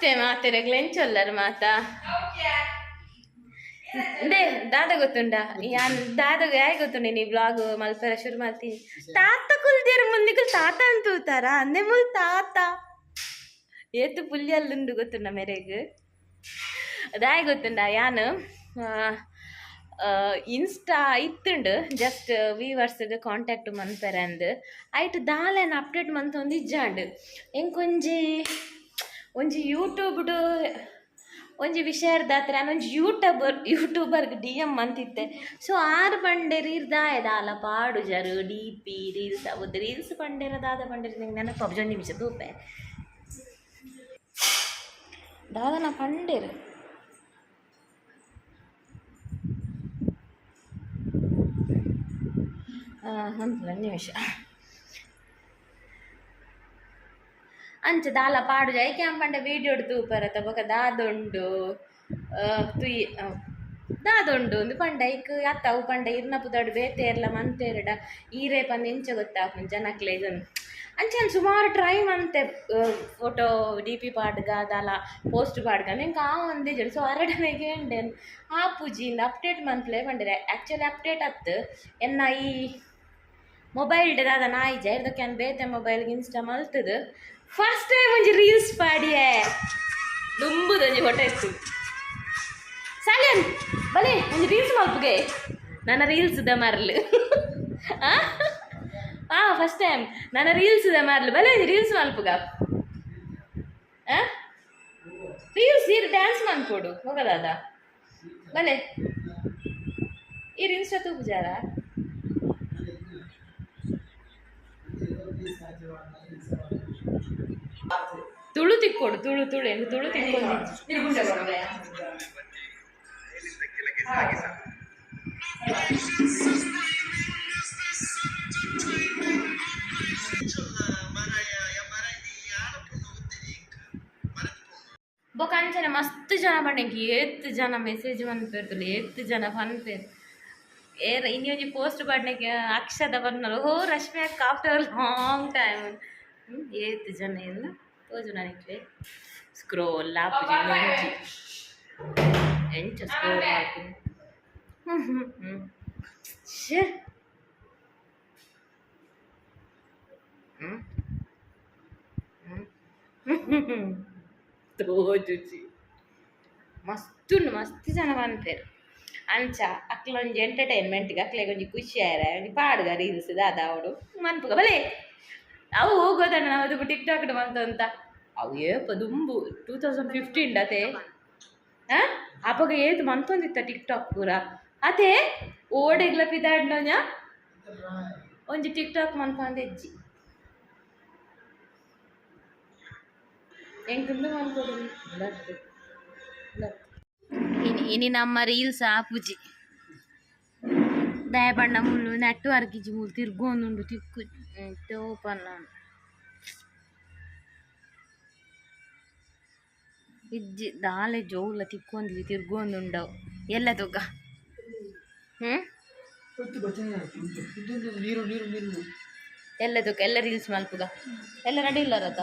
ನಮಸ್ತೆ ಮಾತೆರೆ ಗ್ಲೆಂಚೊಲ್ಲರ್ ಮಾತಾ ದೇ ದಾದ ಗೊತ್ತುಂಡ ಯಾನ್ ದಾದಾಗ ಯಾಕೆ ಗೊತ್ತುಂಡೆ ನೀ ಬ್ಲಾಗ್ ಮಲ್ಪರ ಶುರು ಮಾಡ್ತೀನಿ ತಾತ ಕುಲ್ದೇರ ಮುಂದಿಗೂ ತಾತ ಅಂತೂತಾರ ಅಂದೆ ಮುಲ್ ತಾತ ಏತು ಪುಲ್ಯಲ್ಲುಂಡು ಗೊತ್ತುಂಡ ಮೆರೆಗ್ ದಾಯ ಗೊತ್ತುಂಡ ಯಾನು ಇನ್ಸ್ಟಾ ಇತ್ತುಂಡು ಜಸ್ಟ್ ವೀವರ್ಸ್ಗೆ ಕಾಂಟ್ಯಾಕ್ಟ್ ಮನ್ಪೆರೆ ಅಂದು ಆಯ್ತು ದಾಲೆನ ಅಪ್ಡೇಟ್ ಮಂತೊಂದು ಇಜ್ಜಾಂಡು ಎಂಕೊಂಜಿ ಒಂಜಿ ಯೂಟ್ಯೂಬ್ಡು ಒಂಜಿ ವಿಷಯದಾತ್ರ ಒಂಜಿ ಯೂಟ್ಯೂಬರ್ಗೆ ಡಿ ಎಮ್ ಅಂತಿತ್ತೆ ಸೊ ಆರು ಬಂಡೇರು ಇರ್ದಾಯದಾಲ ಪಾಡು ಜರು ಡಿ ಪಿ ರೀಲ್ಸ್ ಅವತ್ತು ರೀಲ್ಸ್ ಬಂಡೇರ ದಾದ ಬಂಡೇರು ನಿಂಗೆ ನೆನಪು ಒಂದು ನಿಮಿಷ ತೂಪೆ ದಾದನ ಪಂಡೇರು ಒಂದು ನಿಮಿಷ ಅಂಚ ದಾಲ ಪಾಡು ಐಕೆ ಅಂಪಂಡ ವೀಡಿಯೋ ತೂಪರತ ಬೊಕ ದಾದೊಂಡು ತುಯಿ ದಾದೊಂಡು ಒಂದು ಪಂಡ ಐಕ್ ಅತ್ತ ಅವು ಪಂಡ ಇರ್ನಪುದೊಡು ಬೇತೆರ್ಲ ಮಂತೇರಡ ಈರೇ ಪಂದು ಎಂಚ ಗೊತ್ತಾಪುಂಡು ಜನಕ್ಲೆ ಇದನ್ನು ಅಂಚೆನ್ ಸುಮಾರು ಟ್ರೈ ಮಂತೆ ಫೋಟೋ ಡಿ ಪಿ ಪಾಡ್ಗ ದಾಲ ಪೋಸ್ಟ್ ಪಾಡ್ಗ ನಿಂಗೆ ಆ ಒಂದೇ ಜನ ಸೊ ಅರಡನೆಗೆ ಉಂಡೇನು ಆ ಪೂಜಿಯಿಂದ ಅಪ್ಡೇಟ್ ಮಂತ್ಲೇ ಬಂದಿರೆ ಆ್ಯಕ್ಚುಲಿ ಅಪ್ಡೇಟ್ ಅತ್ತು ಎನ್ನ ಈ ಮೊಬೈಲ್ ದಾದ ನಾಯಿ ಇದಕ್ಕೆ ಏನು ಬೇತೆ ಮೊಬೈಲ್ಗೆ ಇನ್ಸ್ಟಾ ಮಲ್ತದು ಫಸ್ಟ್ ಟೈಮ್ ಒಂಜಿ ರೀಲ್ಸ್ ಪಾಡಿಯೇ ದುಂಬುದೊಂಜಿ ಹೊಟ್ಟೆ ಇತ್ತು ಸಾಲ್ಯನ್ ಬಲೆ ಒಂಜಿ ರೀಲ್ಸ್ ಮಲ್ಪುಗೆ ನನ್ನ ರೀಲ್ಸ್ದ ಮರ್ಲು ಫಸ್ಟ್ ಟೈಮ್ ನನ್ನ ರೀಲ್ಸ್ದ ಮರ್ಲು ಬಲೆ ರೀಲ್ಸ್ ಮಲ್ಪುಗ ರೀಲ್ಸ್ ಈ ಡ್ಯಾನ್ಸ್ ಮನ್ಕೊಡು ಹೋಗದಾದ ಬಲೆ ಈ ಇನ್ಸ್ಟಾ ತೂಪುಜಾರ ತುಳು ತಿಕ್ಕೊಡು ತುಳು ಎಂದು ತುಳು ತಿಕ್ಕೊಂಡು ಬೊಕ ಅಂಚನೆ ಮಸ್ತ್ ಜನ ಬಂಡೆಂಕಿ ಏತ್ ಜನ ಮೆಸೇಜ್ ಮನ್ಪೇರ್ತುಲು ಏತ್ ಜನ ಪನ್ಪೇರು ಇನ್ನೊಂದು ಪೋಸ್ಟ್ ಪಡ್ನೆಗೆ ಅಕ್ಷದ ಬರ್ನರು ಹೋ ರಶ್ಮಿ ಅಕ್ಕ ಆಫ್ಟರ್ ಲಾಂಗ್ ಟೈಮ್ ಏತ್ ಜನ ಏನು ತೋಜು ನನಗೆ ಸ್ಕ್ರೋಲ್ ಆಪುಜಿ ಎಂಚ ಸ್ಕ್ರೋಲ್ ಆಪು ಶೇ ತೋಜುಜಿ ಮಸ್ತ್ ಜನ ಬಂದ್ಪೇರು ಅಂಚ ಅಕ್ಲೊಂಜಿ ಎಂಟರ್ಟೈನ್ಮೆಂಟ್ಗೆ ಅಕ್ಲೆಗೆ ಒಂಜಿ ಖುಷಿ ಆಯ್ರೆ ಒಂಜಿ ಪಾಡುಗ ರೀಲ್ಸ್ ದಾದ ಅವಡು ಮನ್ಪುಗ ಬಲೆ ಅವು ಹೋಗೋದಣ್ಣ ನಾವು ಟಿಕ್ ಟಾಕ್ ಬಂತು ಅಂತ ಅವು ಏಪ ದುಂಬು 2015 ಅತೆ ಅಪ್ಪಗ ಏತು ಮಂತೊಂದಿತ್ತ ಟಿಕ್ ಟಾಕ್ ಪೂರ ಅದೇ ಓಡೆಗ್ಲ ಪಿದಾಡ್ನೋಜ ಒಂಜಿ ಟಿಕ್ ಟಾಕ್ ಮನ್ಪಂದ ಎಜ್ಜಿ ಎಂಕಂದು ಮನ್ಕೊಡು ಇನಿ ನಮ್ಮ ರೀಲ್ಸ್ ಆಪುಜಿ ದಯಬಣ್ಣ ಮುಳ್ಳು ನೆಟ್ವರ್ಕ್ ಇಜ್ಜಿ ಮುಳ್ಳು ತಿರ್ಗೊಂದುಂಡು ತಿಕ್ಕು ತೋಪಲ್ಲ ಇಜ್ಜಿ ದಾಲೆ ಜೋವುಲ ತಿಕ್ಕೊಂದ್ಲಿ ತಿರ್ಗೊಂದುಂಡವು ಎಲ್ಲ ತೊಗ ಎಲ್ಲ ತೊಗ ಎಲ್ಲ ರೀಲ್ಸ್ ಮಲ್ಪುಗ ಎಲ್ಲ ರೆಡಿ ಇಲ್ಲರತ್ತ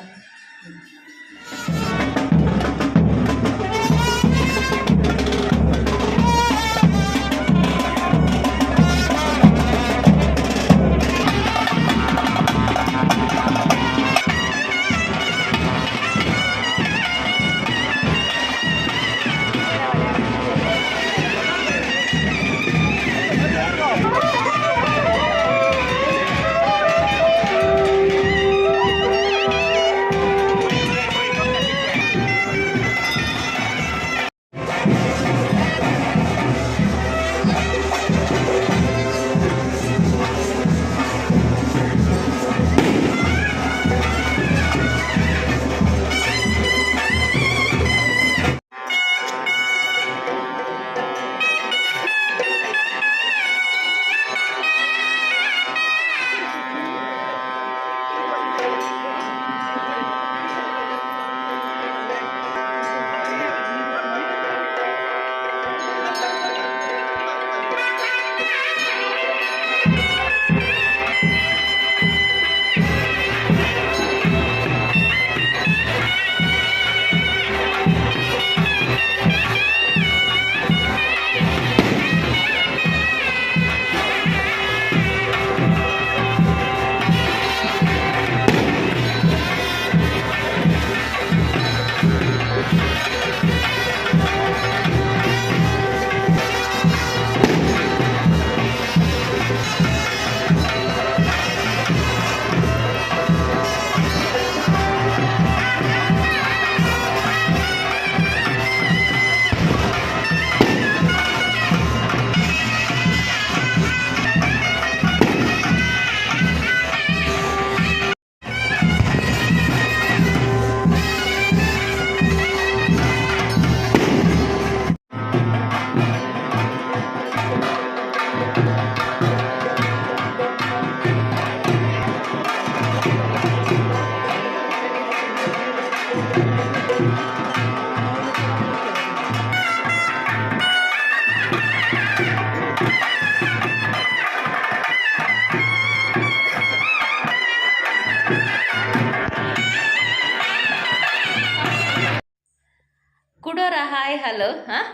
ಹಾಯ್ ಹಲೋ ಹಾಂ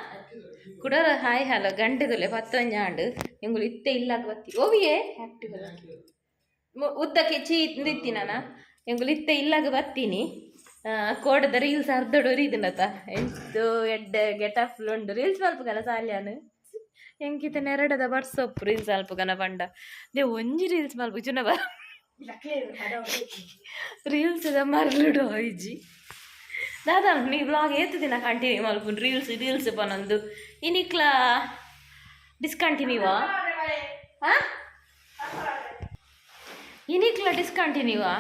ಕುಡೋರ ಹಾಯ್ ಹಲೋ ಗಂಟೆದುಲೆ ಪತ್ತೊಂಜಾಂಡು ಎಂಗುಲು ಇತ್ತೆ ಇಲ್ಲಾಗ ಬತ್ತಿ ಓವಿಯೇ ಆಕ್ಟಿವ್ ಉದ್ದಕ್ಕೆ ನಿತ್ತಿನ ಎಂಗುಲು ಇತ್ತೆ ಇಲ್ಲಾಗ ಬತ್ತೀನಿ ಕೋಡದ ರೀಲ್ಸ್ ಅರ್ಧಡೋರು ಇದನ್ನತ ಎಂಟು ಎಡ್ಡೆ ಗೆಟಫ್ಲು ಉಂಡು ರೀಲ್ಸ್ ಮಲ್ಪಗನ ಸಾಲ್ಯಾನು ಎಂಕಿತ ನೆರಡದ ವಾಟ್ಸಪ್ ರೀಲ್ಸ್ ಅಲ್ಪಗನ ಪಂಡ ದೇ ಒಂಜಿ ರೀಲ್ಸ್ ಮಲ್ಪು ಚುನ ಬ ರೀಲ್ಸ್ ಮರಳುಡು ಐಜಿ ದಾದಾ ನೀ ಬ್ಲಾಗ್ ಏತು ದಿನ ಕಂಟಿನ್ಯೂ ಮಲ್ಪು ರೀಲ್ಸ್ ಪನೊಂದು ಇನಿಕ್ಲ ಡಿಸ್ಕಂಟಿನ್ಯೂವಾ ಹಾಂ ಇನಿಕ್ಲ ಡಿಸ್ಕಂಟಿನ್ಯೂವಾ